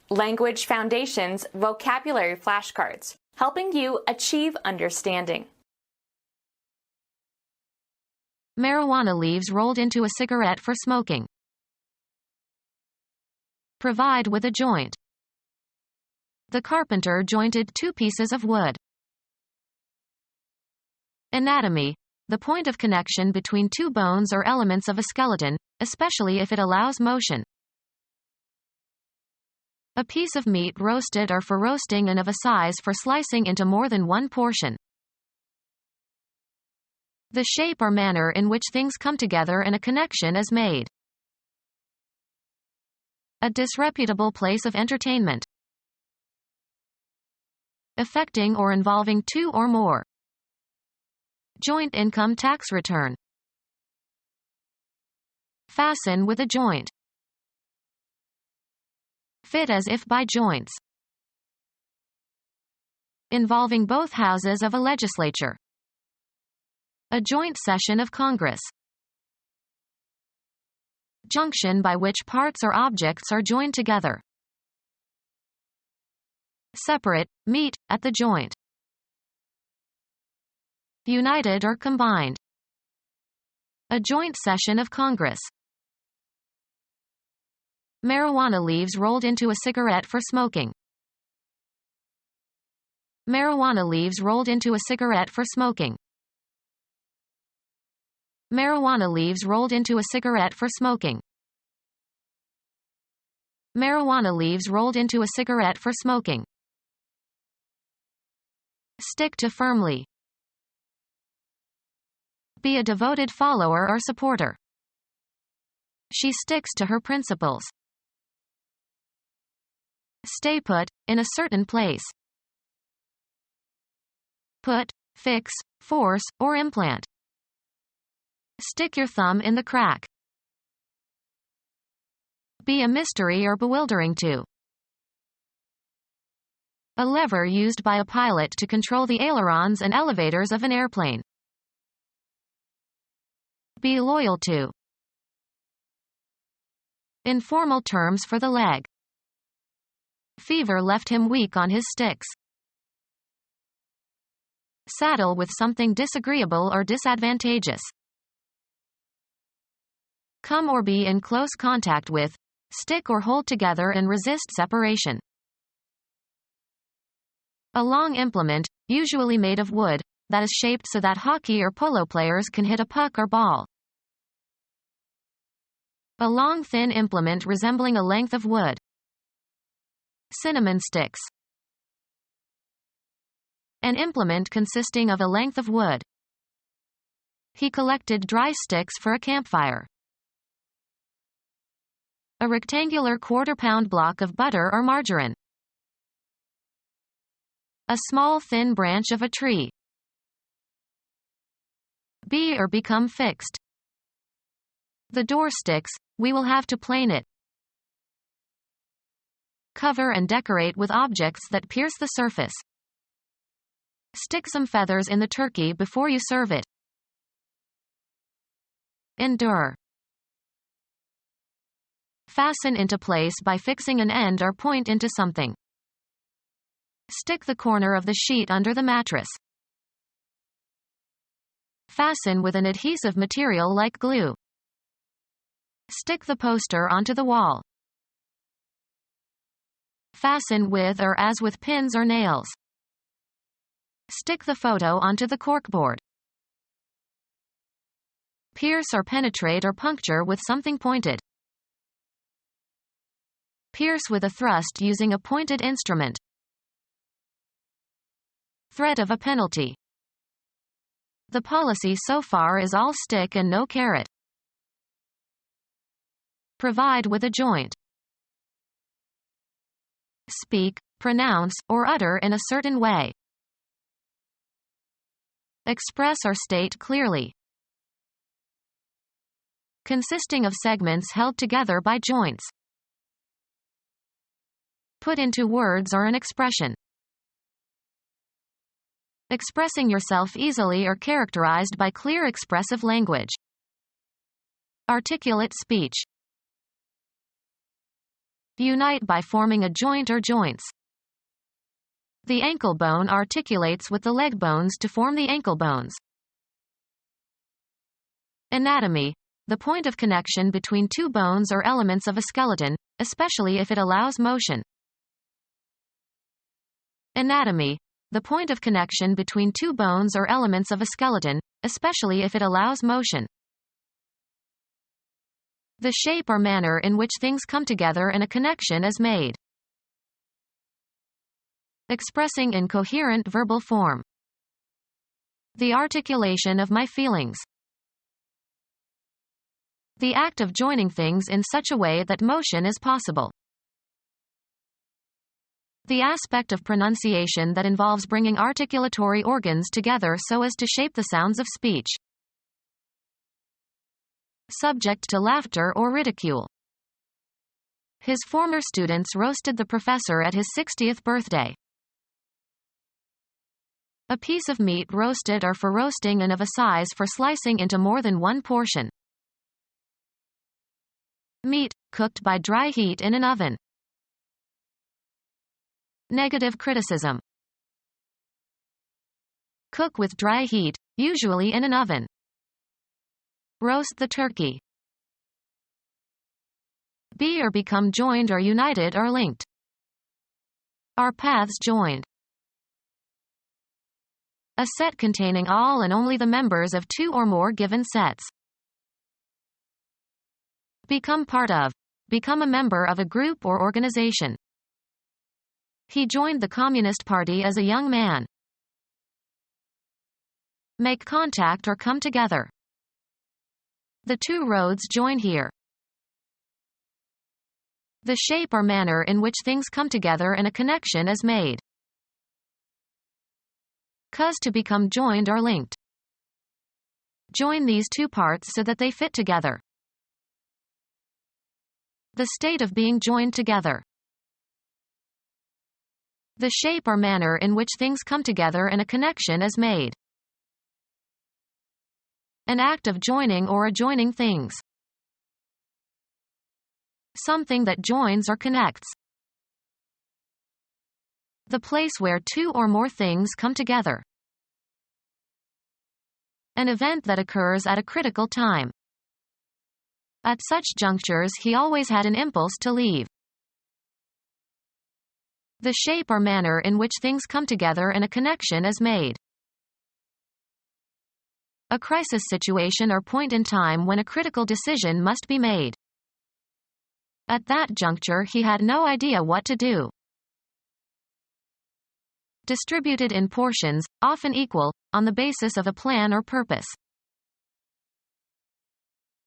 Language Foundations Vocabulary Flashcards, helping you achieve understanding. Marijuana leaves rolled into a cigarette for smoking. Provide with a joint. The carpenter jointed two pieces of wood. Anatomy. The point of connection between two bones or elements of a skeleton, especially if it allows motion. A piece of meat roasted or for roasting and of a size for slicing into more than one portion. The shape or manner in which things come together and a connection is made. A disreputable place of entertainment. Affecting or involving two or more. Joint income tax return. Fasten with a joint. Fit as if by joints. Involving both houses of a legislature. A joint session of Congress. Junction by which parts or objects are joined together. Separate, meet, at the joint. United or combined. A joint session of Congress. Marijuana leaves rolled into a cigarette for smoking. Marijuana leaves rolled into a cigarette for smoking. Marijuana leaves rolled into a cigarette for smoking. Marijuana leaves rolled into a cigarette for smoking. Stick to firmly. Be a devoted follower or supporter. She sticks to her principles. Stay put, in a certain place. Put, fix, force, or implant. Stick your thumb in the crack. Be a mystery or bewildering to. A lever used by a pilot to control the ailerons and elevators of an airplane. Be loyal to. Informal terms for the leg. Fever left him weak on his sticks. Saddle with something disagreeable or disadvantageous. Come or be in close contact with, stick or hold together and resist separation. A long implement, usually made of wood, that is shaped so that hockey or polo players can hit a puck or ball. A long thin implement resembling a length of wood. Cinnamon sticks. An implement consisting of a length of wood. He collected dry sticks for a campfire. A rectangular quarter-pound block of butter or margarine. A small thin branch of a tree. Be or become fixed. The door sticks, we will have to plane it. Cover and decorate with objects that pierce the surface. Stick some feathers in the turkey before you serve it. Endure. Fasten into place by fixing an end or point into something. Stick the corner of the sheet under the mattress. Fasten with an adhesive material like glue. Stick the poster onto the wall. Fasten with or as with pins or nails. Stick the photo onto the corkboard. Pierce or penetrate or puncture with something pointed. Pierce with a thrust using a pointed instrument. Threat of a penalty. The policy so far is all stick and no carrot. Provide with a joint. Speak, pronounce, or utter in a certain way. Express or state clearly. Consisting of segments held together by joints. Put into words or an expression. Expressing yourself easily or characterized by clear expressive language. Articulate speech. Unite by forming a joint or joints. The ankle bone articulates with the leg bones to form the ankle bones. Anatomy. The point of connection between two bones or elements of a skeleton, especially if it allows motion. Anatomy. The point of connection between two bones or elements of a skeleton, especially if it allows motion. The shape or manner in which things come together and a connection is made. Expressing in coherent verbal form. The articulation of my feelings. The act of joining things in such a way that motion is possible. The aspect of pronunciation that involves bringing articulatory organs together so as to shape the sounds of speech. Subject to laughter or ridicule. His former students roasted the professor at his 60th birthday. A piece of meat roasted or for roasting and of a size for slicing into more than one portion. Meat, cooked by dry heat in an oven. Negative criticism. Cook with dry heat, usually in an oven. Roast the turkey. Be or become joined or united or linked. Our paths joined. A set containing all and only the members of two or more given sets. Become part of. Become a member of a group or organization. He joined the Communist Party as a young man. Make contact or come together. The two roads join here. The shape or manner in which things come together and a connection is made. Cause to become joined or linked. Join these two parts so that they fit together. The state of being joined together. The shape or manner in which things come together and a connection is made. An act of joining or adjoining things. Something that joins or connects. The place where two or more things come together. An event that occurs at a critical time. At such junctures he always had an impulse to leave. The shape or manner in which things come together and a connection is made. A crisis situation or point in time when a critical decision must be made. At that juncture he had no idea what to do. Distributed in portions, often equal, on the basis of a plan or purpose.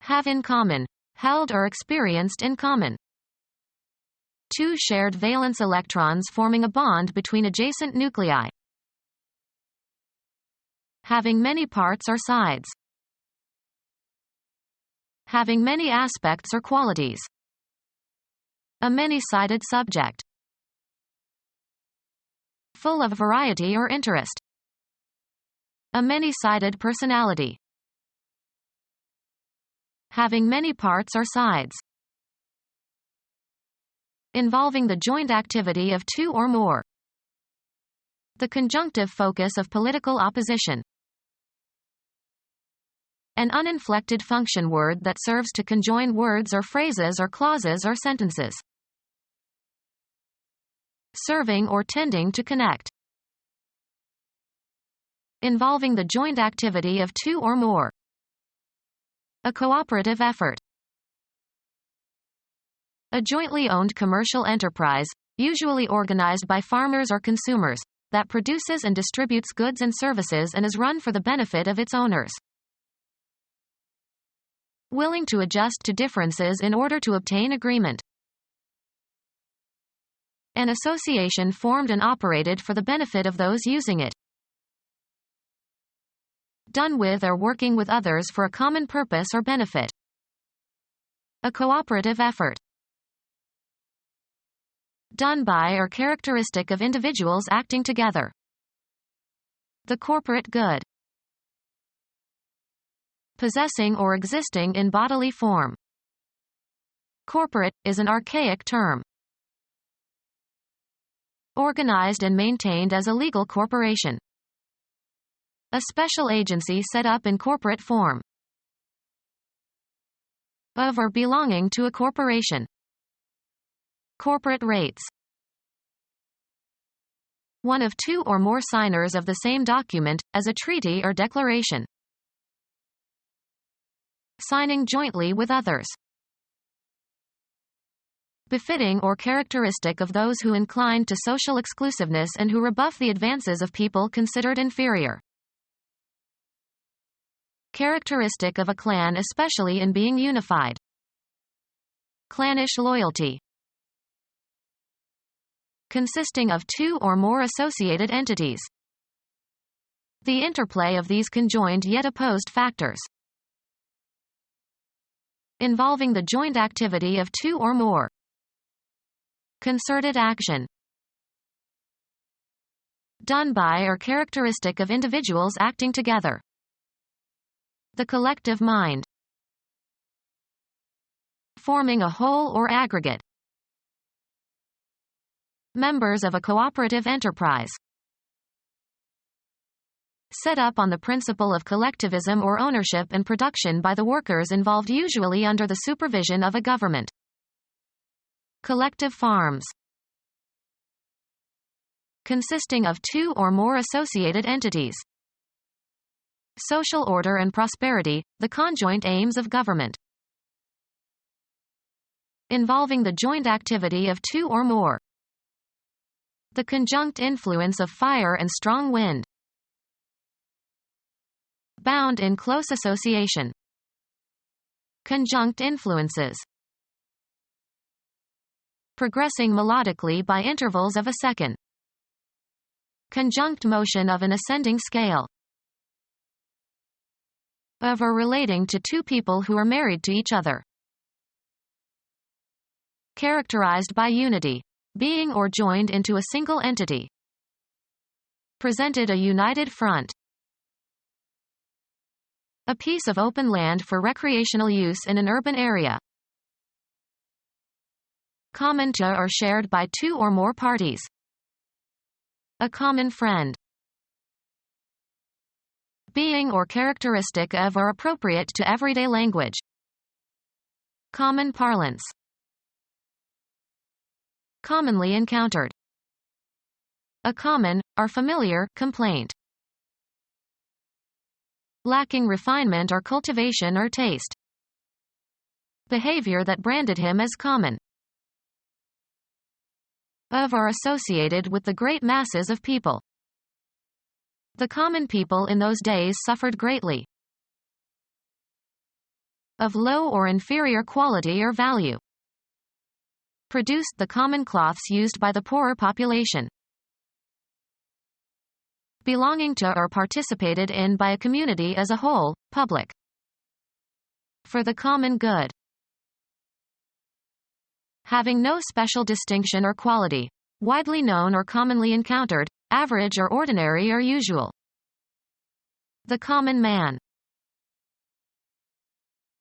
Have in common. Held or experienced in common. Two shared valence electrons forming a bond between adjacent nuclei. Having many parts or sides. Having many aspects or qualities. A many-sided subject. Full of variety or interest. A many-sided personality. Having many parts or sides. Involving the joint activity of two or more. The conjunctive focus of political opposition. An uninflected function word that serves to conjoin words or phrases or clauses or sentences. Serving or tending to connect. Involving the joint activity of two or more. A cooperative effort. A jointly owned commercial enterprise, usually organized by farmers or consumers, that produces and distributes goods and services and is run for the benefit of its owners. Willing to adjust to differences in order to obtain agreement. An association formed and operated for the benefit of those using it. Done with or working with others for a common purpose or benefit. A cooperative effort. Done by or characteristic of individuals acting together. The corporate good. Possessing or existing in bodily form. Corporate is an archaic term. Organized and maintained as a legal corporation. A special agency set up in corporate form. Of or belonging to a corporation. Corporate rates. One of two or more signers of the same document, as a treaty or declaration. Signing jointly with others. Befitting or characteristic of those who incline to social exclusiveness and who rebuff the advances of people considered inferior. Characteristic of a clan, especially in being unified. Clannish loyalty. Consisting of two or more associated entities. The interplay of these conjoined yet opposed factors. Involving the joint activity of two or more. Concerted action. Done by or characteristic of individuals acting together. The collective mind. Forming a whole or aggregate. Members of a cooperative enterprise. Set up on the principle of collectivism or ownership and production by the workers involved, usually under the supervision of a government. Collective farms. Consisting of two or more associated entities. Social order and prosperity, the conjoint aims of government. Involving the joint activity of two or more. The conjunct influence of fire and strong wind. Bound in close association. Conjunct influences. Progressing melodically by intervals of a second. Conjunct motion of an ascending scale. Of or relating to two people who are married to each other. Characterized by unity. Being or joined into a single entity. Presented a united front. A piece of open land for recreational use in an urban area. Common to or shared by two or more parties. A common friend. Being or characteristic of or appropriate to everyday language. Common parlance. Commonly encountered. A common, or familiar, complaint. Lacking refinement or cultivation or taste. Behavior that branded him as common. Of or associated with the great masses of people. The common people in those days suffered greatly. Of low or inferior quality or value. Produced the common cloths used by the poorer population. Belonging to or participated in by a community as a whole, public. For the common good. Having no special distinction or quality. Widely known or commonly encountered, average or ordinary or usual. The common man.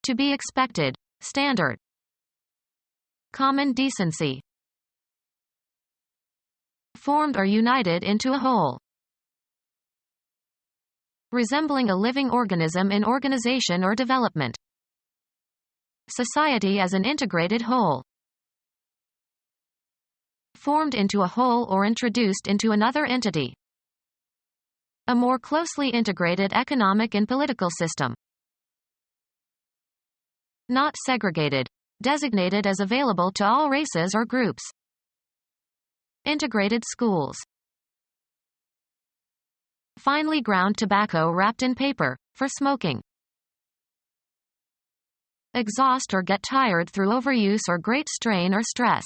To be expected, standard. Common decency. Formed or united into a whole. Resembling a living organism in organization or development. Society as an integrated whole. Formed into a whole or introduced into another entity. A more closely integrated economic and political system. Not segregated. Designated as available to all races or groups. Integrated schools. Finely ground tobacco wrapped in paper, for smoking. Exhaust or get tired through overuse or great strain or stress.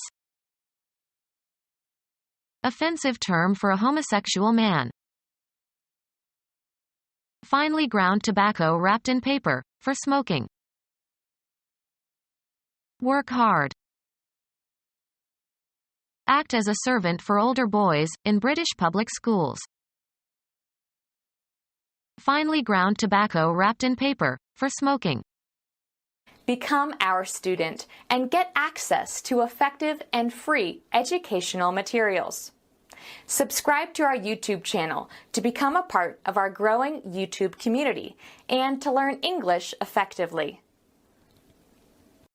Offensive term for a homosexual man. Finely ground tobacco wrapped in paper, for smoking. Work hard. Act as a servant for older boys, in British public schools. Finely ground tobacco wrapped in paper, for smoking. Become our student and get access to effective and free educational materials. Subscribe to our YouTube channel to become a part of our growing YouTube community and to learn English effectively.